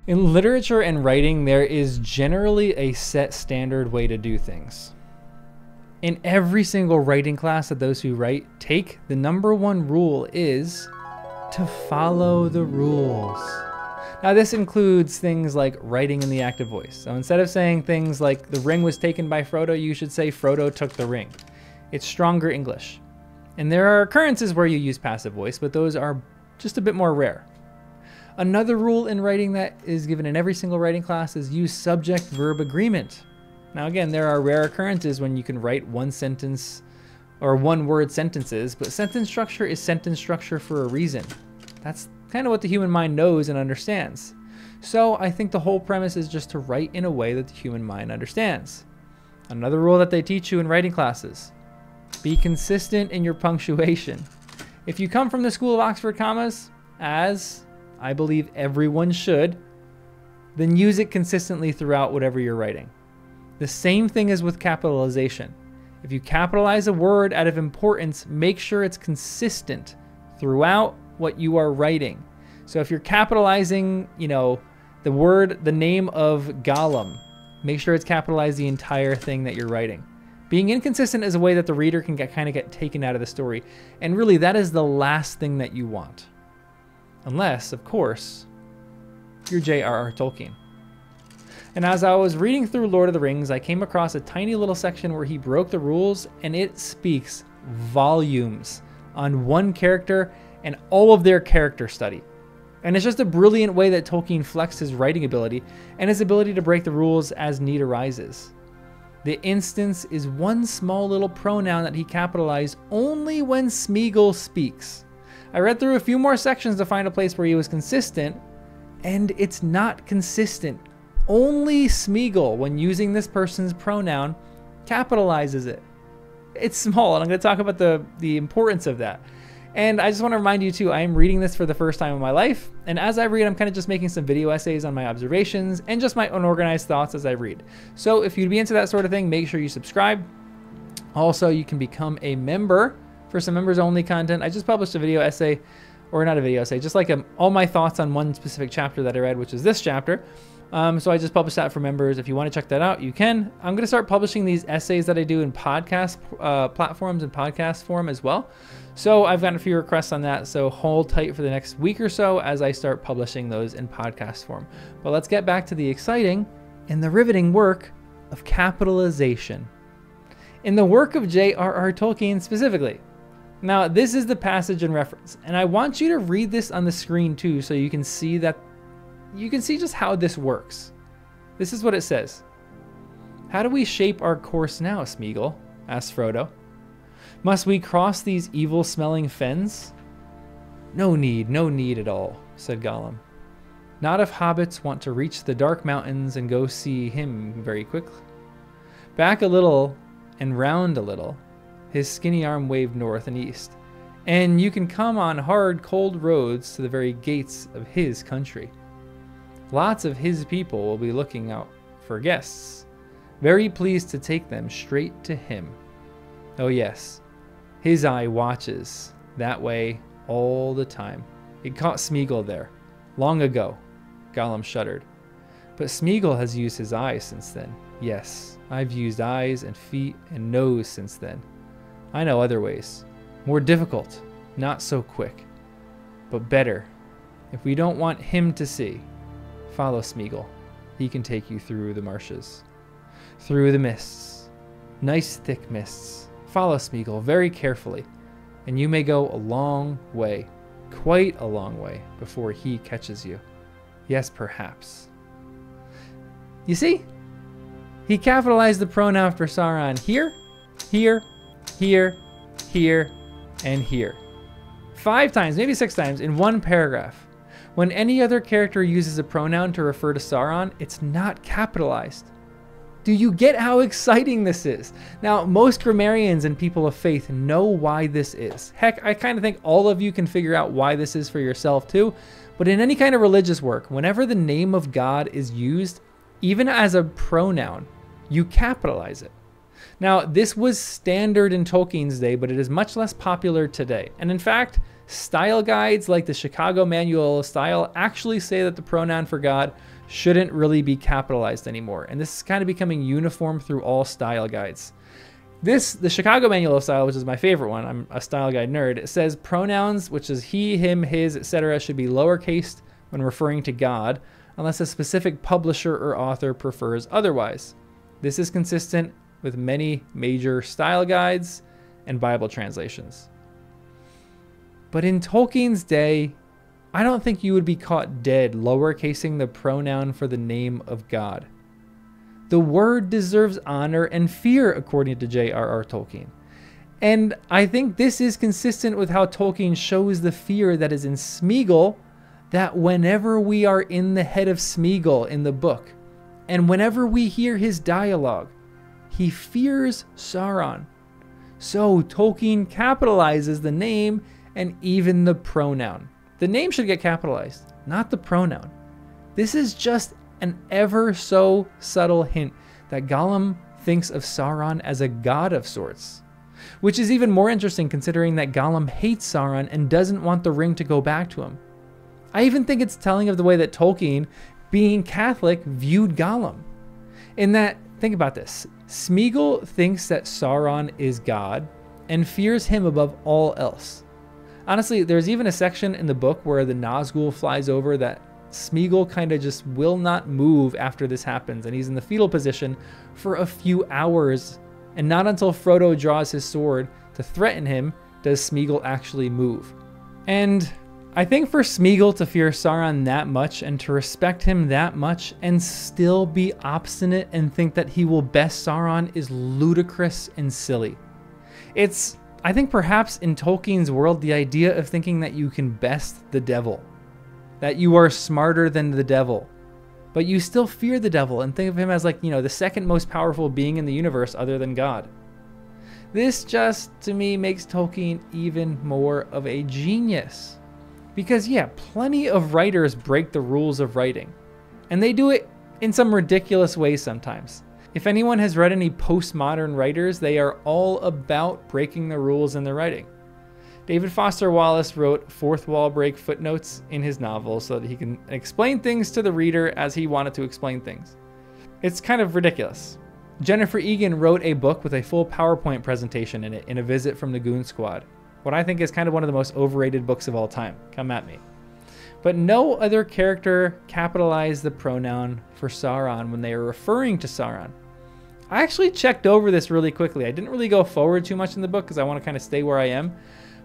In literature and writing, there is generally a set standard way to do things. In every single writing class that those who write take, the #1 rule is to follow the rules. Now this includes things like writing in the active voice. So instead of saying things like the ring was taken by Frodo, you should say Frodo took the ring. It's stronger English. And there are occurrences where you use passive voice, but those are just a bit more rare. Another rule in writing that is given in every single writing class is use subject-verb agreement. Now again, there are rare occurrences when you can write one sentence or one-word sentences, but sentence structure is sentence structure for a reason. That's kind of what the human mind knows and understands. So I think the whole premise is just to write in a way that the human mind understands. Another rule that they teach you in writing classes: be consistent in your punctuation. If you come from the School of Oxford Commas, as I believe everyone should, then use it consistently throughout whatever you're writing. The same thing is with capitalization. If you capitalize a word out of importance, make sure it's consistent throughout what you are writing. So if you're capitalizing, the name of Gollum, make sure it's capitalized the entire thing that you're writing. Being inconsistent is a way that the reader can get taken out of the story. And really, that is the last thing that you want. Unless, of course, you're J.R.R. Tolkien. And as I was reading through Lord of the Rings, I came across a tiny little section where he broke the rules, and it speaks volumes on one character and all of their character study. And it's just a brilliant way that Tolkien flexed his writing ability and his ability to break the rules as need arises. The instance is one small little pronoun that he capitalized only when Smeagol speaks. I read through a few more sections to find a place where he was consistent, and it's not consistent. Only Smeagol, when using this person's pronoun, capitalizes it. It's small, and I'm going to talk about the importance of that. And I just want to remind you too, I am reading this for the first time in my life, and as I read, I'm kind of just making some video essays on my observations and just my unorganized thoughts as I read. So if you'd be into that sort of thing, make sure you subscribe. Also, you can become a member for some members only content. I just published a video essay, or not a video essay, just like all my thoughts on one specific chapter that I read, which is this chapter. So I just published that for members. If you want to check that out, you can. I'm going to start publishing these essays that I do in podcast platforms and podcast form as well. So I've gotten a few requests on that. So hold tight for the next week or so as I start publishing those in podcast form. But let's get back to the exciting and the riveting work of capitalization. In the work of J.R.R. Tolkien specifically. Now, this is the passage in reference, and I want you to read this on the screen too, so you can see just how this works. This is what it says. "How do we shape our course now, Smeagol?" asked Frodo. "Must we cross these evil-smelling fens?" No need at all," said Gollum. "Not if hobbits want to reach the dark mountains and go see him very quickly." Back a little and round a little, his skinny arm waved north and east, "and you can come on hard, cold roads to the very gates of his country. Lots of his people will be looking out for guests, very pleased to take them straight to him. Oh yes, his eye watches that way all the time. It caught Smeagol there, long ago." Gollum shuddered. "But Smeagol has used his eyes since then. Yes, I've used eyes and feet and nose since then. I know other ways. More difficult, not so quick, but better. If we don't want him to see, follow Smeagol. He can take you through the marshes, through the mists, nice thick mists. Follow Smeagol very carefully, and you may go a long way, quite a long way, before he catches you. Yes, perhaps." You see? He capitalized the pronoun for Sauron here, here, here, here, and here. 5 times, maybe 6 times in one paragraph. When any other character uses a pronoun to refer to Sauron, it's not capitalized. Do you get how exciting this is? Now, most grammarians and people of faith know why this is. Heck, I kind of think all of you can figure out why this is for yourself too. But in any kind of religious work, whenever the name of God is used, even as a pronoun, you capitalize it. Now, this was standard in Tolkien's day, but it is much less popular today. And in fact, Style guides like the Chicago Manual of Style actually say that the pronoun for God shouldn't really be capitalized anymore. And this is kind of becoming uniform through all style guides. The Chicago Manual of Style, which is my favorite one, I'm a style guide nerd, it says pronouns, which is he, him, his, etc., should be lowercase when referring to God, unless a specific publisher or author prefers otherwise. This is consistent with many major style guides and Bible translations. But in Tolkien's day, I don't think you would be caught dead lowercasing the pronoun for the name of God. The word deserves honor and fear, according to J.R.R. Tolkien. And I think this is consistent with how Tolkien shows the fear that is in Smeagol, that whenever we are in the head of Smeagol in the book, and whenever we hear his dialogue, he fears Sauron. So Tolkien capitalizes the name and even the pronoun. The name should get capitalized, not the pronoun. This is just an ever so subtle hint that Gollum thinks of Sauron as a god of sorts, which is even more interesting considering that Gollum hates Sauron and doesn't want the ring to go back to him. I even think it's telling of the way that Tolkien, being Catholic, viewed Gollum. In that, think about this, Smeagol thinks that Sauron is God and fears him above all else. Honestly, there's even a section in the book where the Nazgul flies over that Smeagol kind of just will not move after this happens, and he's in the fetal position for a few hours, and not until Frodo draws his sword to threaten him does Smeagol actually move. And I think for Smeagol to fear Sauron that much and to respect him that much and still be obstinate and think that he will best Sauron is ludicrous and silly. It's, I think perhaps in Tolkien's world, the idea of thinking that you can best the devil, that you are smarter than the devil, but you still fear the devil and think of him as like, the second most powerful being in the universe other than God. This just, to me, makes Tolkien even more of a genius. Because yeah, plenty of writers break the rules of writing, and they do it in some ridiculous ways sometimes. If anyone has read any postmodern writers, they are all about breaking the rules in their writing. David Foster Wallace wrote fourth wall break footnotes in his novel so that he can explain things to the reader as he wanted to explain things. It's kind of ridiculous. Jennifer Egan wrote a book with a full PowerPoint presentation in it in A Visit from the Goon Squad. What I think is kind of one of the most overrated books of all time. Come at me. But no other character capitalized the pronoun for Sauron when they are referring to Sauron. I actually checked over this really quickly. I didn't really go forward too much in the book because I want to kind of stay where I am.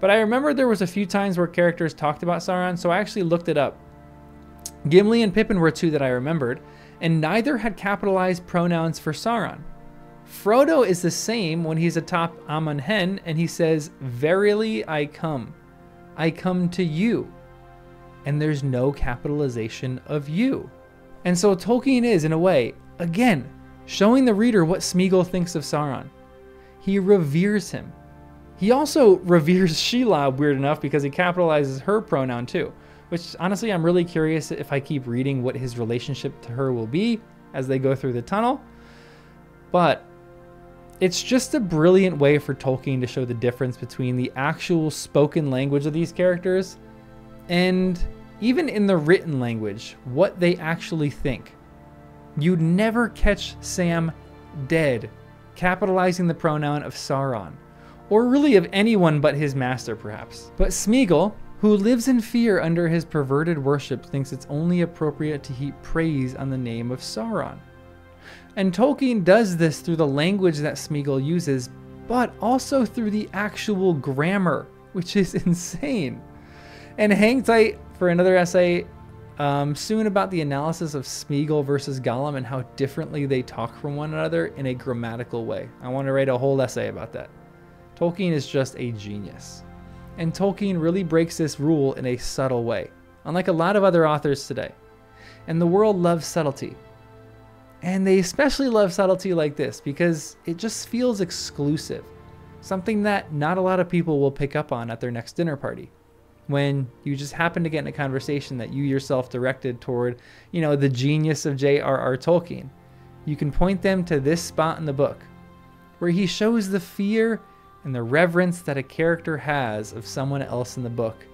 But I remember there was a few times where characters talked about Sauron, so I actually looked it up. Gimli and Pippin were two that I remembered, and neither had capitalized pronouns for Sauron. Frodo is the same when he's atop Amon Hen and he says, "Verily I come to you." And there's no capitalization of you. And so Tolkien is, in a way, again, showing the reader what Smeagol thinks of Sauron. He reveres him. He also reveres Shelob, weird enough, because he capitalizes her pronoun too, which honestly I'm really curious if I keep reading what his relationship to her will be as they go through the tunnel. But it's just a brilliant way for Tolkien to show the difference between the actual spoken language of these characters and even in the written language, what they actually think. You'd never catch Sam dead capitalizing the pronoun of Sauron, or really of anyone but his master perhaps. But Smeagol, who lives in fear under his perverted worship, thinks it's only appropriate to heap praise on the name of Sauron. And Tolkien does this through the language that Smeagol uses, but also through the actual grammar, which is insane. And hang tight for another essay soon about the analysis of Smeagol versus Gollum and how differently they talk from one another in a grammatical way. I want to write a whole essay about that. Tolkien is just a genius. And Tolkien really breaks this rule in a subtle way, unlike a lot of other authors today. And the world loves subtlety. And they especially love subtlety like this because it just feels exclusive. Something that not a lot of people will pick up on at their next dinner party. When you just happen to get in a conversation that you yourself directed toward, the genius of J.R.R. Tolkien. You can point them to this spot in the book where he shows the fear and the reverence that a character has of someone else in the book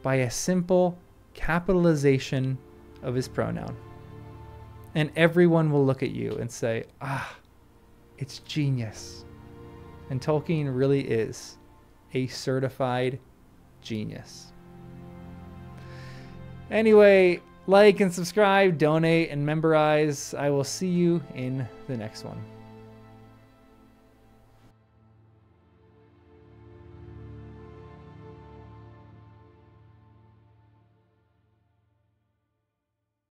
by a simple capitalization of his pronoun. And everyone will look at you and say, ah, it's genius. And Tolkien really is a certified genius. Anyway, like and subscribe, donate, and memberize. I will see you in the next one.